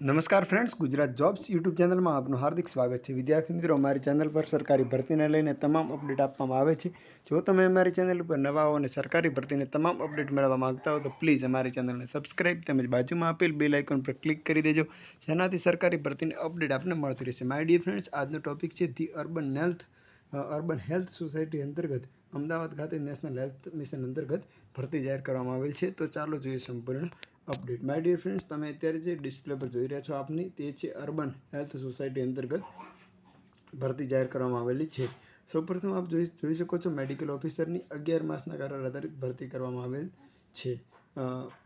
નમસ્કાર friends, Gujarat jobs YouTube ચેનલમાં આપનું હાર્દિક સ્વાગત છે। વિદ્યાર્થી મિત્રો, અમારી ચેનલ પર સરકારી ભરતીને લઈને તમામ અપડેટ આપવામાં આવે છે। જો તમે અમારી ચેનલ પર નવા હો અને સરકારી ભરતીને તમામ અપડેટ મેળવવા માંગતા હો તો પ્લીઝ અમારી ચેનલને સબસ્ક્રાઇબ તેમજ બાજુમાં આપેલ બેલ આઇકોન પર ક્લિક કરી દેજો, જેનાથી સરકારી ભરતીની અપડેટ આપને મળતી રહેશે। માય ડિયર ફ્રેન્ડ્સ, આજનો ટોપિક છે ધી અર્બન હેલ્થ સોસાયટી અંતર્ગત અમદાવાદ ખાતે નેશનલ હેલ્થ મિશન અંતર્ગત ભરતી જાહેર કરવામાં આવેલ છે। તો ચાલો જોઈએ સંપૂર્ણ અપડેટ। માય ડિયર ફ્રેન્ડ્સ, તમે અત્યારે જે ડિસ્પ્લે પર જોઈ રહ્યા છો આપની, તે છે અર્બન હેલ્થ સોસાયટી અંતર્ગત ભરતી જાહેર કરવામાં આવેલી છે। સૌપ્રથમ આપ જોઈ શકો છો, મેડિકલ ઓફિસરની 11 માસના કરાર આધારિત ભરતી કરવામાં આવેલ છે।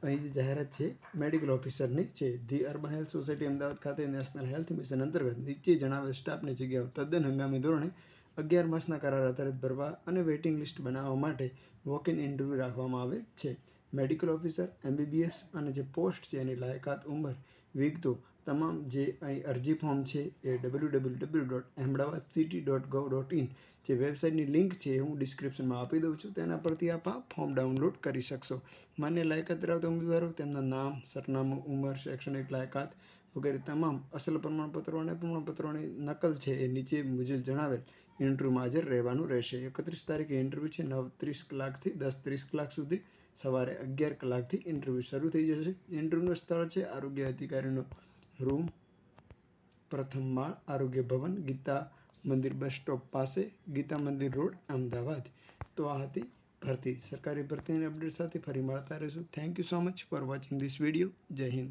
અહીં જે જાહેરાત છે મેડિકલ ઓફિસરની છે। The urban health society Ahmedabad ખાતે નેશનલ હેલ્થ મિશન અંતર્ગત નીચે જણાવેલ સ્ટાફની જગ્યાઓ તદ્દન હંગામી ધોરણે 11 માસના કરાર આધારિત ભરવા અને વેઇટિંગ લિસ્ટ બનાવવા માટે વોક ઇન ઇન્ટરવ્યૂ રાખવામાં આવે છે। મેડિકલ ઓફિસર, MBBS અને જે પોસ્ટ છે એની લાયકાત, ઉંમર, વિગતો તમામ જે અહીં અરજી ફોર્મ છે એ www.ahmedabadcity.gov.in જે વેબસાઇટની લિંક છે એ હું ડિસ્ક્રિપ્શનમાં આપી દઉં છું, તેના પરથી આપ આ ફોર્મ ડાઉનલોડ કરી શકશો। માન્ય લાયકાત ધરાવતા ઉમેદવારો તેમના નામ, સરનામું, ઉંમર, શૈક્ષણિક લાયકાત વગેરે તમામ અસલ પ્રમાણપત્રો અને પ્રમાણપત્રોની નકલ છે એ નીચે મુજબ જણાવેલ ઇન્ટરવ્યૂમાં હાજર રહેવાનું રહેશે। 31 તારીખે ઇન્ટરવ્યૂ છે, 9:30 કલાકથી 10:30 કલાક સુધી, સવારે 11 કલાકથી ઇન્ટરવ્યૂ શરૂ થઈ જશે। ઇન્ટરવ્યૂનું સ્થળ છે આરોગ્ય અધિકારીનો રૂમ, પ્રથમ માળ, આરોગ્ય ભવન, ગીતા મંદિર બસ સ્ટોપ પાસે, ગીતા મંદિર રોડ, અમદાવાદ। તો આ હતી ભરતી, સરકારી ભરતીની અપડેટ સાથે ફરી મળતા રહીશું। Thank you so much for watching this video. જય હિન્દ।